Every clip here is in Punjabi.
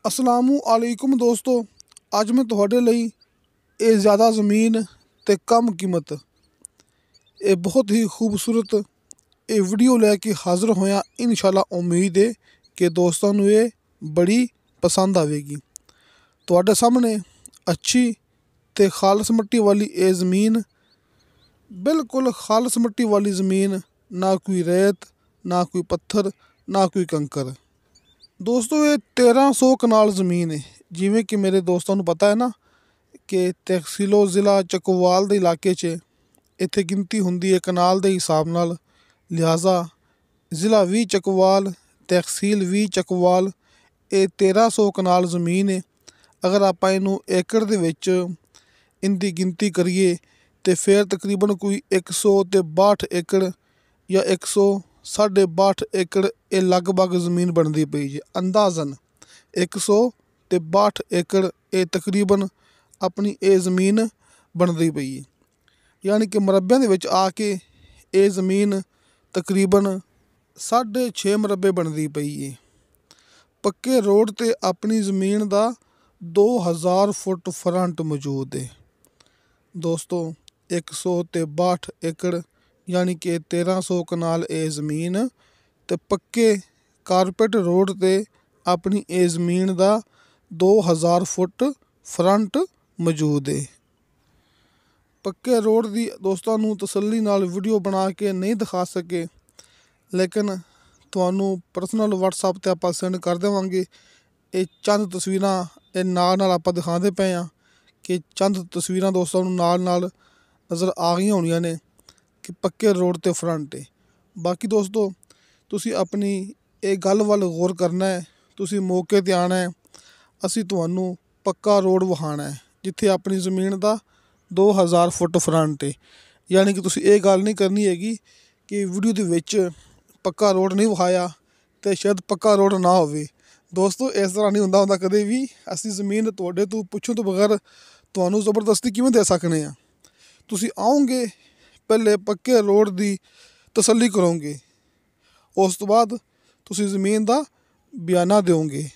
ਅਸਲਾਮੁ ਅਲੈਕੁਮ ਦੋਸਤੋ, ਅੱਜ ਮੈਂ ਤੁਹਾਡੇ ਲਈ ਇਹ ਜ਼ਿਆਦਾ ਜ਼ਮੀਨ ਤੇ ਕਮ ਕੀਮਤ ਇਹ ਬਹੁਤ ਹੀ ਖੂਬਸੂਰਤ ਇਹ ਵੀਡੀਓ ਲੈ ਕੇ ਹਾਜ਼ਰ ਹੋਇਆ। ਇਨਸ਼ਾਅੱਲਾ ਉਮੀਦ ਹੈ ਕਿ ਦੋਸਤਾਂ ਨੂੰ ਇਹ ਬੜੀ ਪਸੰਦ ਆਵੇਗੀ। ਤੁਹਾਡੇ ਸਾਹਮਣੇ ਅੱਛੀ ਤੇ ਖਾਲਸ ਮਿੱਟੀ ਵਾਲੀ ਇਹ ਜ਼ਮੀਨ, ਬਿਲਕੁਲ ਖਾਲਸ ਮਿੱਟੀ ਵਾਲੀ ਜ਼ਮੀਨ, ਨਾ ਕੋਈ ਰੇਤ, ਨਾ ਕੋਈ ਪੱਥਰ, ਨਾ ਕੋਈ ਕੰਕਰ। ਦੋਸਤੋ ਇਹ 1300 ਕਨਾਲ ਜ਼ਮੀਨ ਹੈ। ਜਿਵੇਂ ਕਿ ਮੇਰੇ ਦੋਸਤਾਂ ਨੂੰ ਪਤਾ ਹੈ ਨਾ ਕਿ ਤਹਿਸੀਲੋ ਜ਼ਿਲ੍ਹਾ ਚੱਕਵਾਲ ਦੇ ਇਲਾਕੇ 'ਚ ਇੱਥੇ ਗਿਣਤੀ ਹੁੰਦੀ ਹੈ ਕਨਾਲ ਦੇ ਹਿਸਾਬ ਨਾਲ, ਲਿਹਾਜ਼ਾ ਜ਼ਿਲ੍ਹਾ ਵੀ ਚੱਕਵਾਲ, ਤਹਿਸੀਲ ਵੀ ਚੱਕਵਾਲ, ਇਹ 1300 ਕਨਾਲ ਜ਼ਮੀਨ ਹੈ। ਅਗਰ ਆਪਾਂ ਇਹਨੂੰ ਏਕੜ ਦੇ ਵਿੱਚ ਇਹਦੀ ਗਿਣਤੀ ਕਰੀਏ ਤਾਂ ਫਿਰ ਤਕਰੀਬਨ ਕੋਈ 162 ਏਕੜ ਜਾਂ 162 ਏਕੜ ਇਹ ਲਗਭਗ ਜ਼ਮੀਨ ਬਣਦੀ ਪਈ ਜੀ। ਅੰਦਾਜ਼ਨ 162 ਏਕੜ ਇਹ ਤਕਰੀਬਨ ਆਪਣੀ ਇਹ ਜ਼ਮੀਨ ਬਣਦੀ ਪਈ ਹੈ। ਯਾਨੀ ਕਿ ਮਰੱਬਿਆਂ ਦੇ ਵਿੱਚ ਆ ਕੇ ਇਹ ਜ਼ਮੀਨ ਤਕਰੀਬਨ 6.5 ਮਰੱਬੇ ਬਣਦੀ ਪਈ ਹੈ। ਪੱਕੇ ਰੋਡ 'ਤੇ ਆਪਣੀ ਜ਼ਮੀਨ ਦਾ 2000 ਫੁੱਟ ਫਰੰਟ ਮੌਜੂਦ ਹੈ। ਦੋਸਤੋ 162 ਏਕੜ ਯਾਨੀ ਕਿ 1300 ਕਨਾਲ ਇਹ ਜ਼ਮੀਨ ਤੇ ਪੱਕੇ ਕਾਰਪੇਟ ਰੋਡ 'ਤੇ ਆਪਣੀ ਇਹ ਜ਼ਮੀਨ ਦਾ 2000 ਫੁੱਟ ਫਰੰਟ ਮੌਜੂਦ ਹੈ। ਪੱਕੇ ਰੋਡ ਦੀ ਦੋਸਤਾਂ ਨੂੰ ਤਸੱਲੀ ਨਾਲ ਵੀਡੀਓ ਬਣਾ ਕੇ ਨਹੀਂ ਦਿਖਾ ਸਕੇ, ਲੇਕਿਨ ਤੁਹਾਨੂੰ ਪਰਸਨਲ ਵਟਸਐਪ 'ਤੇ ਆਪਾਂ ਸੈਂਡ ਕਰ ਦੇਵਾਂਗੇ। ਇਹ ਚੰਦ ਤਸਵੀਰਾਂ ਇਹ ਨਾਲ ਆਪਾਂ ਦਿਖਾਉਂਦੇ ਪਏ ਹਾਂ ਕਿ ਚੰਦ ਤਸਵੀਰਾਂ ਦੋਸਤਾਂ ਨੂੰ ਨਾਲ ਨਜ਼ਰ ਆ ਗਈਆਂ ਹੋਣੀਆਂ ਨੇ ਕਿ ਪੱਕੇ ਰੋਡ 'ਤੇ ਫਰੰਟ ਹੈ। ਬਾਕੀ ਦੋਸਤੋ ਤੁਸੀਂ ਆਪਣੀ ਇਹ ਗੱਲ ਵੱਲ ਗੌਰ ਕਰਨਾ ਹੈ, ਤੁਸੀਂ ਮੌਕੇ 'ਤੇ ਆਉਣਾ ਹੈ, ਅਸੀਂ ਤੁਹਾਨੂੰ ਪੱਕਾ ਰੋਡ ਵਿਖਾਉਣਾ ਹੈ ਜਿੱਥੇ ਆਪਣੀ ਜ਼ਮੀਨ ਦਾ 2000 ਫੁੱਟ ਫਰੰਟ ਹੈ। ਯਾਨੀ ਕਿ ਤੁਸੀਂ ਇਹ ਗੱਲ ਨਹੀਂ ਕਰਨੀ ਹੈਗੀ ਕਿ ਵੀਡੀਓ ਦੇ ਵਿੱਚ ਪੱਕਾ ਰੋਡ ਨਹੀਂ ਵਿਖਾਇਆ ਅਤੇ ਸ਼ਾਇਦ ਪੱਕਾ ਰੋਡ ਨਾ ਹੋਵੇ। ਦੋਸਤੋ ਇਸ ਤਰ੍ਹਾਂ ਨਹੀਂ ਹੁੰਦਾ ਕਦੇ ਵੀ। ਅਸੀਂ ਜ਼ਮੀਨ ਤੁਹਾਡੇ ਤੋਂ ਪੁੱਛਣ ਤੋਂ ਬਗੈਰ ਤੁਹਾਨੂੰ ਜ਼ਬਰਦਸਤੀ ਕਿਵੇਂ ਦੇ ਸਕਦੇ ਹਾਂ। ਤੁਸੀਂ ਆਓਗੇ, ਪਹਿਲੇ ਪੱਕੇ ਰੋਡ ਦੀ ਤਸੱਲੀ ਕਰੋਗੇ, ਉਸ ਤੋਂ ਬਾਅਦ ਤੁਸੀਂ ਜ਼ਮੀਨ ਦਾ ਬਿਆਨਾ ਦਿਓਗੇ।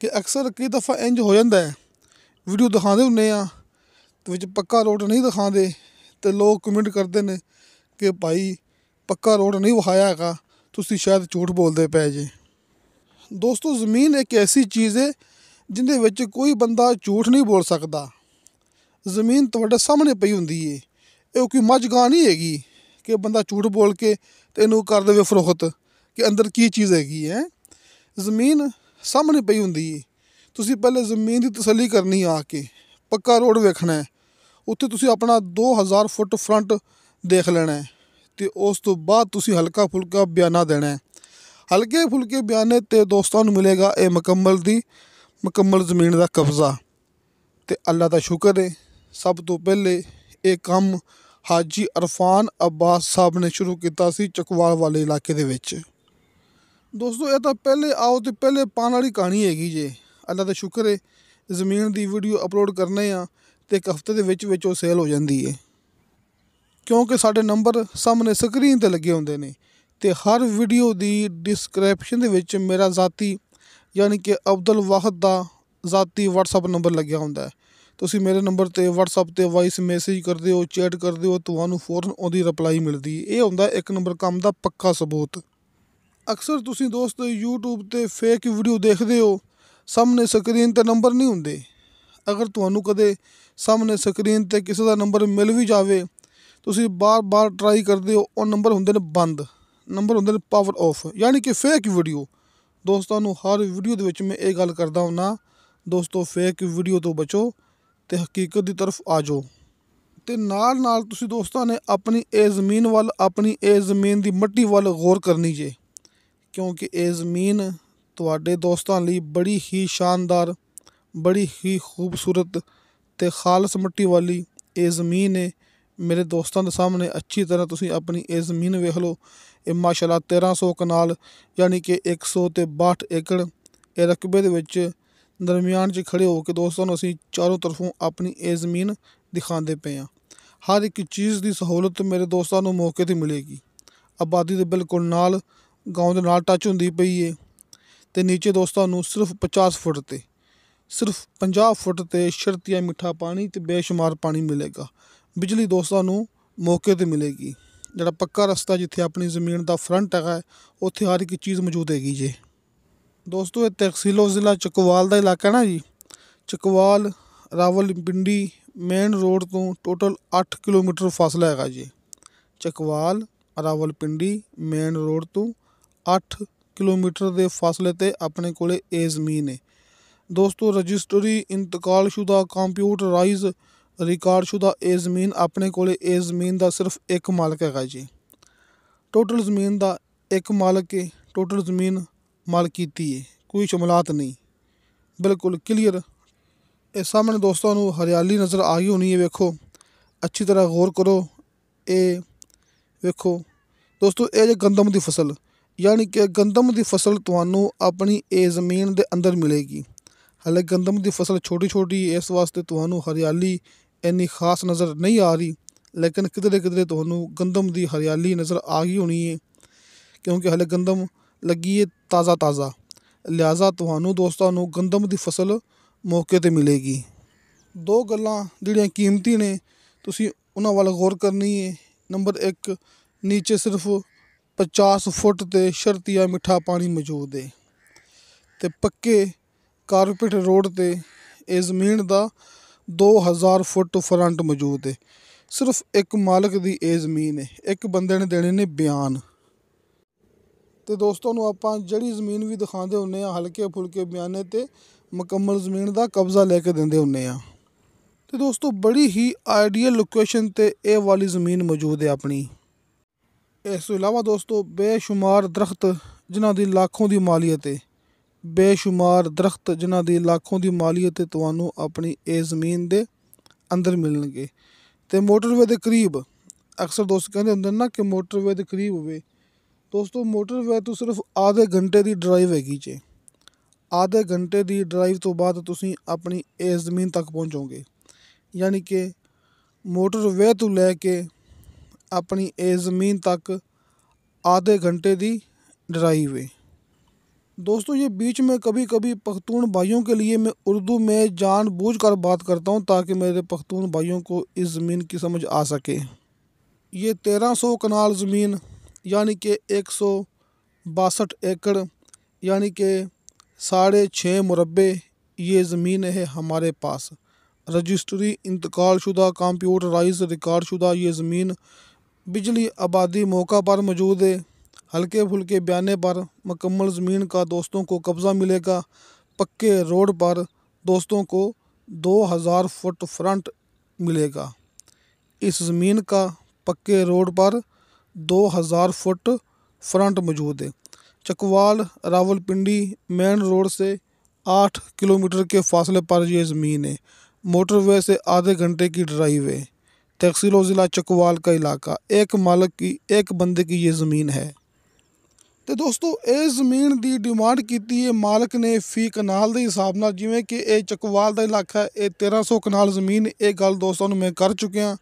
ਕਿ ਅਕਸਰ ਕਈ ਦਫਾ ਇੰਝ ਹੋ ਜਾਂਦਾ ਹੈ, ਵੀਡੀਓ ਦਿਖਾਉਂਦੇ ਹੁੰਦੇ ਆ ਅਤੇ ਵਿੱਚ ਪੱਕਾ ਰੋਡ ਨਹੀਂ ਦਿਖਾਉਂਦੇ ਅਤੇ ਲੋਕ ਕਮੈਂਟ ਕਰਦੇ ਨੇ ਕਿ ਭਾਈ ਪੱਕਾ ਰੋਡ ਨਹੀਂ ਵਿਖਾਇਆ ਹੈਗਾ, ਤੁਸੀਂ ਸ਼ਾਇਦ ਝੂਠ ਬੋਲਦੇ ਪਏ ਜੇ। ਦੋਸਤੋ ਜ਼ਮੀਨ ਇੱਕ ਐਸੀ ਚੀਜ਼ ਹੈ ਜਿਹਦੇ ਵਿੱਚ ਕੋਈ ਬੰਦਾ ਝੂਠ ਨਹੀਂ ਬੋਲ ਸਕਦਾ। ਜ਼ਮੀਨ ਤੁਹਾਡੇ ਸਾਹਮਣੇ ਪਈ ਹੁੰਦੀ ਹੈ। ਇਹ ਕੋਈ ਮੱਝ ਗਾਂ ਨਹੀਂ ਹੈਗੀ ਕਿ ਬੰਦਾ ਝੂਠ ਬੋਲ ਕੇ ਅਤੇ ਇਹਨੂੰ ਕਰ ਦੇਵੇ ਫਰੋਖਤ ਕਿ ਅੰਦਰ ਕੀ ਚੀਜ਼ ਹੈਗੀ ਹੈ। ਜ਼ਮੀਨ ਸਾਹਮਣੇ ਪਈ ਹੁੰਦੀ ਹੈ। ਤੁਸੀਂ ਪਹਿਲੇ ਜ਼ਮੀਨ ਦੀ ਤਸੱਲੀ ਕਰਨੀ ਆ ਕੇ ਪੱਕਾ ਰੋਡ ਵੇਖਣਾ ਹੈ, ਉੱਥੇ ਤੁਸੀਂ ਆਪਣਾ 2000 ਫੁੱਟ ਫਰੰਟ ਦੇਖ ਲੈਣਾ ਹੈ ਅਤੇ ਉਸ ਤੋਂ ਬਾਅਦ ਤੁਸੀਂ ਹਲਕਾ ਫੁਲਕਾ ਬਿਆਨਾ ਦੇਣਾ ਹੈ। ਹਲਕੇ ਫੁਲਕੇ ਬਿਆਨੇ 'ਤੇ ਦੋਸਤਾਂ ਨੂੰ ਮਿਲੇਗਾ ਇਹ ਮੁਕੰਮਲ ਜ਼ਮੀਨ ਦਾ ਕਬਜ਼ਾ। ਅਤੇ ਅੱਲਾ ਦਾ ਸ਼ੁਕਰ ਹੈ, ਸਭ ਤੋਂ ਪਹਿਲੇ ਇਹ ਕੰਮ ਹਾਜੀ ਅਰਫਾਨ ਅਬਾਸ ਸਾਹਿਬ ਨੇ ਸ਼ੁਰੂ ਕੀਤਾ ਸੀ ਚੱਕਵਾਲ ਵਾਲੇ ਇਲਾਕੇ ਦੇ ਵਿੱਚ। ਦੋਸਤੋ ਇਹ ਤਾਂ ਪਹਿਲੇ ਆਓ ਤੇ ਪਹਿਲੇ ਪਾਉਣ ਵਾਲੀ ਕਹਾਣੀ ਹੈਗੀ ਜੇ। ਅੱਲਾ ਦਾ ਸ਼ੁਕਰ ਹੈ ਜ਼ਮੀਨ ਦੀ ਵੀਡੀਓ ਅਪਲੋਡ ਕਰਨੇ ਆ ਅਤੇ ਇੱਕ ਹਫ਼ਤੇ ਦੇ ਵਿੱਚ ਉਹ ਸੇਲ ਹੋ ਜਾਂਦੀ ਹੈ, ਕਿਉਂਕਿ ਸਾਡੇ ਨੰਬਰ ਸਾਹਮਣੇ ਸਕਰੀਨ 'ਤੇ ਲੱਗੇ ਹੁੰਦੇ ਨੇ ਅਤੇ ਹਰ ਵੀਡੀਓ ਦੀ ਡਿਸਕ੍ਰਿਪਸ਼ਨ ਦੇ ਵਿੱਚ ਮੇਰਾ ਜ਼ਾਤੀ ਯਾਨੀ ਕਿ ਅਬਦੁਲ ਵਾਹਦ ਦਾ ਜ਼ਾਤੀ ਵਟਸਐਪ ਨੰਬਰ ਲੱਗਿਆ ਹੁੰਦਾ ਹੈ। ਤੁਸੀਂ ਮੇਰੇ ਨੰਬਰ 'ਤੇ ਵਟਸਐਪ 'ਤੇ ਵਾਇਸ ਮੈਸੇਜ ਕਰਦੇ ਹੋ, ਚੈਟ ਕਰਦੇ ਹੋ, ਤੁਹਾਨੂੰ ਫੌਰਨ ਉਹਦੀ ਰਿਪਲਾਈ ਮਿਲਦੀ ਹੈ। ਇਹ ਹੁੰਦਾ ਇੱਕ ਨੰਬਰ ਕੰਮ ਦਾ ਪੱਕਾ ਸਬੂਤ। ਅਕਸਰ ਤੁਸੀਂ ਦੋਸਤੋ YouTube 'ਤੇ ਫੇਕ ਵੀਡੀਓ ਦੇਖਦੇ ਹੋ, ਸਾਹਮਣੇ ਸਕਰੀਨ 'ਤੇ ਨੰਬਰ ਨਹੀਂ ਹੁੰਦੇ। ਅਗਰ ਤੁਹਾਨੂੰ ਕਦੇ ਸਾਹਮਣੇ ਸਕਰੀਨ 'ਤੇ ਕਿਸੇ ਦਾ ਨੰਬਰ ਮਿਲ ਵੀ ਜਾਵੇ, ਤੁਸੀਂ ਬਾਰ ਟਰਾਈ ਕਰਦੇ ਹੋ, ਉਹ ਨੰਬਰ ਹੁੰਦੇ ਨੇ ਬੰਦ, ਨੰਬਰ ਹੁੰਦੇ ਨੇ ਪਾਵਰ ਆਫ, ਯਾਨੀ ਕਿ ਫੇਕ ਵੀਡੀਓ। ਦੋਸਤਾਂ ਨੂੰ ਹਰ ਵੀਡੀਓ ਦੇ ਵਿੱਚ ਮੈਂ ਇਹ ਗੱਲ ਕਰਦਾ ਹੁੰਦਾ, ਦੋਸਤੋ ਫੇਕ ਵੀਡੀਓ ਤੋਂ ਬਚੋ ਅਤੇ ਹਕੀਕਤ ਦੀ ਤਰਫ ਆ ਜਾਓ। ਅਤੇ ਨਾਲ ਤੁਸੀਂ ਦੋਸਤਾਂ ਨੇ ਆਪਣੀ ਇਹ ਜ਼ਮੀਨ ਵੱਲ, ਆਪਣੀ ਇਹ ਜ਼ਮੀਨ ਦੀ ਮਿੱਟੀ ਵੱਲ ਗੌਰ ਕਰਨੀ ਜੇ, ਕਿਉਂਕਿ ਇਹ ਜ਼ਮੀਨ ਤੁਹਾਡੇ ਦੋਸਤਾਂ ਲਈ ਬੜੀ ਹੀ ਸ਼ਾਨਦਾਰ, ਬੜੀ ਹੀ ਖੂਬਸੂਰਤ ਅਤੇ ਖਾਲਸ ਮਿੱਟੀ ਵਾਲੀ ਇਹ ਜ਼ਮੀਨ ਹੈ। ਮੇਰੇ ਦੋਸਤਾਂ ਦੇ ਸਾਹਮਣੇ ਅੱਛੀ ਤਰ੍ਹਾਂ ਤੁਸੀਂ ਆਪਣੀ ਇਹ ਜ਼ਮੀਨ ਵੇਖ ਲਓ। ਇਹ ਮਾਸ਼ਾਅੱਲਾ 1300 ਕਨਾਲ ਯਾਨੀ ਕਿ 162 ਏਕੜ ਇਹ ਰਕਬੇ ਦੇ ਵਿੱਚ ਦਰਮਿਆਨ 'ਚ ਖੜ੍ਹੇ ਹੋ ਕੇ ਦੋਸਤਾਂ ਨੂੰ ਅਸੀਂ ਚਾਰੋਂ ਤਰਫੋਂ ਆਪਣੀ ਇਹ ਜ਼ਮੀਨ ਦਿਖਾਉਂਦੇ ਪਏ ਹਾਂ। ਹਰ ਇੱਕ ਚੀਜ਼ ਦੀ ਸਹੂਲਤ ਮੇਰੇ ਦੋਸਤਾਂ ਨੂੰ ਮੌਕੇ 'ਤੇ ਮਿਲੇਗੀ। ਆਬਾਦੀ ਦੇ ਬਿਲਕੁਲ ਨਾਲ, ਗਾਉਂ ਦੇ ਨਾਲ ਟੱਚ ਹੁੰਦੀ ਪਈ ਹੈ ਤੇ ਨੀਚੇ ਦੋਸਤਾਂ ਨੂੰ ਸਿਰਫ 50 ਫੁੱਟ ਤੇ ਸਿਰਫ 50 ਫੁੱਟ ਤੇ ਸ਼ਰਤੀਆ ਮਿੱਠਾ ਪਾਣੀ ਤੇ ਬੇਸ਼ੁਮਾਰ ਪਾਣੀ ਮਿਲੇਗਾ। ਬਿਜਲੀ ਦੋਸਤਾਂ ਨੂੰ ਮੌਕੇ ਤੇ ਮਿਲੇਗੀ। ਜਿਹੜਾ ਪੱਕਾ ਰਸਤਾ ਜਿੱਥੇ ਆਪਣੀ ਜ਼ਮੀਨ ਦਾ ਫਰੰਟ ਹੈਗਾ ਉੱਥੇ ਹਰ ਇੱਕ ਚੀਜ਼ ਮੌਜੂਦ ਹੈਗੀ ਜੇ। ਦੋਸਤੋ ਇਹ ਤਹਿਸੀਲੋ ਜ਼ਿਲ੍ਹਾ ਚਕਵਾਲ ਦਾ ਇਲਾਕਾ ਨਾ ਜੀ। ਚਕਵਾਲ ਰਾਵਲਪਿੰਡੀ ਮੇਨ ਰੋਡ ਤੋਂ ਟੋਟਲ 8 ਕਿਲੋਮੀਟਰ ਫਾਸਲਾ ਹੈਗਾ ਜੀ। ਚਕਵਾਲ ਰਾਵਲਪਿੰਡੀ ਮੇਨ ਰੋਡ ਤੋਂ 8 ਕਿਲੋਮੀਟਰ ਦੇ ਫਾਸਲੇ ਤੇ ਆਪਣੇ ਕੋਲੇ ਇਹ ਜ਼ਮੀਨ ਹੈ। ਦੋਸਤੋ ਰਜਿਸਟਰੀ ਇੰਤਕਾਲਸ਼ੁਦਾ ਕੰਪਿਊਟਰਾਈਜ਼ ਰਿਕਾਰਡਸ਼ੁਦਾ ਇਹ ਜ਼ਮੀਨ ਆਪਣੇ ਕੋਲੇ ਇਹ ਜ਼ਮੀਨ ਦਾ ਸਿਰਫ ਇੱਕ ਮਾਲਕ ਹੈਗਾ ਜੀ। ਟੋਟਲ ਜ਼ਮੀਨ ਦਾ ਇੱਕ ਮਾਲਕ ਹੈ। ਟੋਟਲ ਜ਼ਮੀਨ ਮਾਲਕੀਤੀ ਹੈ, ਕੋਈ ਸ਼ਮਲਾਤ ਨਹੀਂ, ਬਿਲਕੁਲ ਕਲੀਅਰ। ਇਹ ਸਾਹਮਣੇ ਦੋਸਤਾਂ ਨੂੰ ਹਰਿਆਲੀ ਨਜ਼ਰ ਆ ਗਈ ਹੋਣੀ ਹੈ। ਵੇਖੋ ਅੱਛੀ ਤਰ੍ਹਾਂ ਗੌਰ ਕਰੋ। ਇਹ ਵੇਖੋ ਦੋਸਤੋ ਇਹ ਜੇ ਗੰਦਮ ਦੀ ਫਸਲ, ਯਾਨੀ ਕਿ ਗੰਦਮ ਦੀ ਫਸਲ ਤੁਹਾਨੂੰ ਆਪਣੀ ਇਹ ਜ਼ਮੀਨ ਦੇ ਅੰਦਰ ਮਿਲੇਗੀ। ਹਾਲੇ ਗੰਦਮ ਦੀ ਫਸਲ ਛੋਟੀ ਛੋਟੀ ਇਸ ਵਾਸਤੇ ਤੁਹਾਨੂੰ ਹਰਿਆਲੀ ਇੰਨੀ ਖਾਸ ਨਜ਼ਰ ਨਹੀਂ ਆ ਰਹੀ, ਲੇਕਿਨ ਕਿਧਰੇ ਕਿਧਰੇ ਤੁਹਾਨੂੰ ਗੰਦਮ ਦੀ ਹਰਿਆਲੀ ਨਜ਼ਰ ਆ ਗਈ ਹੋਣੀ ਹੈ, ਕਿਉਂਕਿ ਹਾਲੇ ਗੰਦਮ ਲੱਗੀ ਹੈ ਤਾਜ਼ਾ, ਲਿਹਾਜ਼ਾ ਤੁਹਾਨੂੰ ਦੋਸਤਾਂ ਨੂੰ ਗੰਦਮ ਦੀ ਫਸਲ ਮੌਕੇ 'ਤੇ ਮਿਲੇਗੀ। ਦੋ ਗੱਲਾਂ ਜਿਹੜੀਆਂ ਕੀਮਤੀ ਨੇ ਤੁਸੀਂ ਉਹਨਾਂ ਵੱਲ ਗੌਰ ਕਰਨੀ ਹੈ। ਨੰਬਰ 1, ਨੀਚੇ ਸਿਰਫ 50 ਫੁੱਟ ਤੇ ਸ਼ਰਤੀਆ ਮਿੱਠਾ ਪਾਣੀ ਮੌਜੂਦ ਹੈ ਤੇ ਪੱਕੇ ਕਾਰਪੇਟ ਰੋਡ ਤੇ ਇਹ ਜ਼ਮੀਨ ਦਾ 2000 ਫੁੱਟ ਫਰੰਟ ਮੌਜੂਦ ਹੈ। ਸਿਰਫ ਇੱਕ ਮਾਲਕ ਦੀ ਇਹ ਜ਼ਮੀਨ ਹੈ, ਇੱਕ ਬੰਦੇ ਨੇ ਦੇਣੇ ਨੇ ਬਿਆਨ। ਤੇ ਦੋਸਤਾਂ ਨੂੰ ਆਪਾਂ ਜਿਹੜੀ ਜ਼ਮੀਨ ਵੀ ਦਿਖਾਉਂਦੇ ਹੁੰਦੇ ਹਾਂ ਹਲਕੇ ਫੁਲਕੇ ਬਿਆਨੇ ਤੇ ਮੁਕੰਮਲ ਜ਼ਮੀਨ ਦਾ ਕਬਜ਼ਾ ਲੈ ਕੇ ਦਿੰਦੇ ਹੁੰਦੇ ਹਾਂ। ਤੇ ਦੋਸਤੋ ਬੜੀ ਹੀ ਆਈਡੀਅਲ ਲੋਕੇਸ਼ਨ ਤੇ ਇਹ ਵਾਲੀ ਜ਼ਮੀਨ ਮੌਜੂਦ ਹੈ ਆਪਣੀ। ਇਸ ਤੋਂ ਇਲਾਵਾ ਦੋਸਤੋ ਬੇਸ਼ੁਮਾਰ ਦਰਖਤ ਜਿਨ੍ਹਾਂ ਦੀ ਲੱਖੋਂ ਦੀ ਮਾਲੀਅਤ ਹੈ, ਬੇਸ਼ੁਮਾਰ ਦਰਖਤ ਜਿਨ੍ਹਾਂ ਦੀ ਲੱਖੋਂ ਦੀ ਮਾਲੀਅਤ ਤੁਹਾਨੂੰ ਆਪਣੀ ਇਹ ਜ਼ਮੀਨ ਦੇ ਅੰਦਰ ਮਿਲਣਗੇ। ਤੇ ਮੋਟਰਵੇ ਦੇ ਕਰੀਬ, ਅਕਸਰ ਦੋਸਤ ਕਹਿੰਦੇ ਹੁੰਦੇ ਨਾ ਕਿ ਮੋਟਰਵੇ ਦੇ ਕਰੀਬ ਹੋਵੇ। ਦੋਸਤੋ ਮੋਟਰਵੇ ਤੋਂ ਸਿਰਫ ਆਧੇ ਘੰਟੇ ਦੀ ਡਰਾਈਵ ਹੈਗੀ ਜੇ। ਆਧੇ ਘੰਟੇ ਦੀ ਡਰਾਈਵ ਤੋਂ ਬਾਅਦ ਤੁਸੀਂ ਆਪਣੀ ਇਸ ਜ਼ਮੀਨ ਤੱਕ ਪਹੁੰਚੋਗੇ। ਯਾਨੀ ਕਿ ਮੋਟਰਵੇ ਤੋਂ ਲੈ ਕੇ अपनी ये ज़मीन तक आधे घंटे की ड्राइव है। दोस्तों ये बीच में कभी कभी पख्तून भाइयों के लिए मैं उर्दू में जानबूझकर बात करता हूँ ताकि मेरे पख्तून भाइयों को इस ज़मीन की समझ आ सके। ये 1300 कनाल ज़मीन यानी कि 162 एकड़ यानी कि 6.5 मुरब्बे ये ज़मीन है हमारे पास। रजिस्ट्री इंतकालशुदा कंप्यूटराइज रिकॉर्डशुदा ये ज़मीन बिजली आबादी मौका पर मौजूद है। हल्के फुल्के बयाने पर मुकम्मल ज़मीन का दोस्तों को कब्ज़ा मिलेगा। पक्के रोड पर दोस्तों को 2000 फुट फ्रंट मिलेगा। इस ज़मीन का पक्के रोड पर 2000 फुट फ्रंट मौजूद है। चकवाल रावलपिंडी मेन रोड से 8 किलोमीटर के फासले पर यह ज़मीन है। मोटरवे से आधे घंटे की ड्राइव है। तहसीलो ज़िला चकवाल का इलाका, एक मालिक की एक बंदे की ये ज़मीन है। तो दोस्तों ये ज़मीन की डिमांड की है मालिक ने फी कनाल के हिसाब नाल, जिमें कि ये चकवाल का इलाका है, ये 1300 कनाल ज़मीन, ये गल दोस्तों मैं कर चुकिया।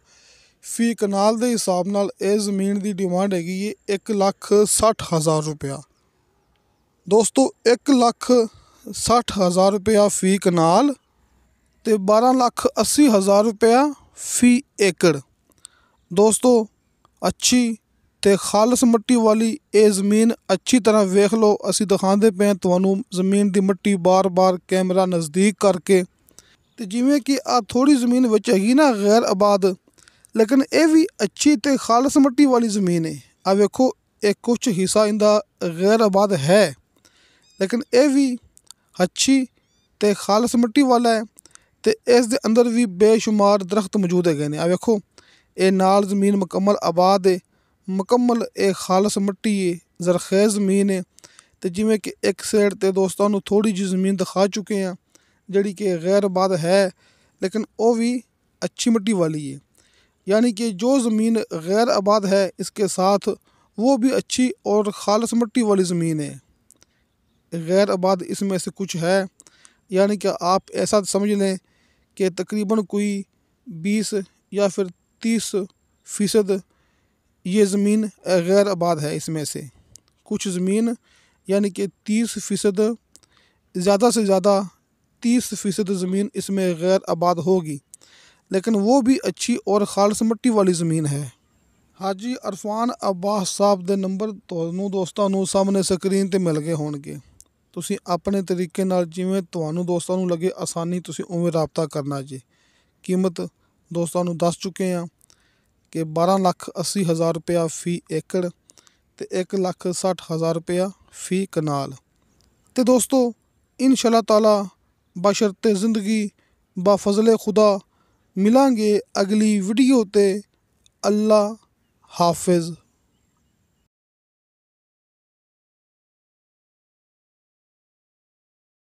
फी कनाल के हिसाब नाल ये ज़मीन की डिमांड हैगी है 1,60,000 रुपया। दोस्तों 1,60,000 रुपया फी कनाल ते 12,80,000 रुपया फी एकड़। दोस्तों अच्छी ते खालस मट्टी वाली ये ज़मीन अच्छी तरह वेख लो। असी दिखाते पे तुहानू ज़मीन की मट्टी बार बार कैमरा नज़दीक करके। तो जिमें कि आ थोड़ी ज़मीन विच हैगी ना गैर आबाद, लेकिन ये भी अच्छी ते खालस मट्टी वाली ज़मीन है। आ वेखो एक कुछ हिस्सा इंदा गैर आबाद है, लेकिन ये भी अच्छी ते खालस मट्टी वाला है। तो इस दे अंदर भी बेशुमार दरख्त मौजूद है ने। आ वेखो ये नाल ज़मीन मुकम्मल आबाद है, मुकम्मल ये खालस मट्टी है, ज़रखेज़ ज़मीन है। तो जिमें कि एक साइड ते दोस्तों नू थोड़ी जी ज़मीन दिखा चुके हैं जड़ी कि गैर आबाद है, लेकिन वो भी अच्छी मट्टी वाली है। यानी कि जो ज़मीन गैर आबाद है इसके साथ वो भी अच्छी और खालस मट्टी वाली ज़मीन है। गैर आबाद इसमें से कुछ है, यानी कि आप ऐसा समझ लें कि तकरीबन कोई 20 या फिर 30% ये ज़मीन गैर आबाद है। इसमें से कुछ ज़मीन यानी कि 30% ज़्यादा से ज़्यादा 30% ज़मीन इसमें गैर आबाद होगी, लेकिन वो भी अच्छी और खालस मिट्टी वाली ज़मीन है। हाजी अरफान अब्बास साहब ਦੇ ਨੰਬਰ ਤੁਹਾਨੂੰ ਦੋਸਤਾਂ ਨੂੰ ਸਾਹਮਣੇ ਸਕਰੀਨ ਤੇ ਮਿਲ ਗਏ ਹੋਣਗੇ। ਤੁਸੀਂ ਆਪਣੇ ਤਰੀਕੇ ਨਾਲ ਜਿਵੇਂ ਤੁਹਾਨੂੰ ਦੋਸਤਾਂ ਨੂੰ ਲੱਗੇ ਆਸਾਨੀ ਤੁਸੀਂ ਉਵੇਂ ਰਾਬਤਾ ਕਰਨਾ ਜੀ। ਕੀਮਤ ਦੋਸਤਾਂ ਨੂੰ ਦੱਸ ਚੁੱਕੇ ਹਾਂ ਕਿ 12,80,000 ਰੁਪਇਆ ਫੀ ਏਕੜ ਤੇ 1,60,000 ਰੁਪਇਆ ਫੀ ਕਨਾਲ। ਤੇ ਦੋਸਤੋ ਇਨਸ਼ਾ ਤਾਲਾ ਬਸ਼ਰਤੇ ਜ਼ਿੰਦਗੀ ਬਾ ਫਜ਼ਲੇ ਖੁਦਾ ਮਿਲਾਂਗੇ ਅਗਲੀ ਵੀਡੀਓ ਤੇ। ਅੱਲਾ ਹਾਫਿਜ਼।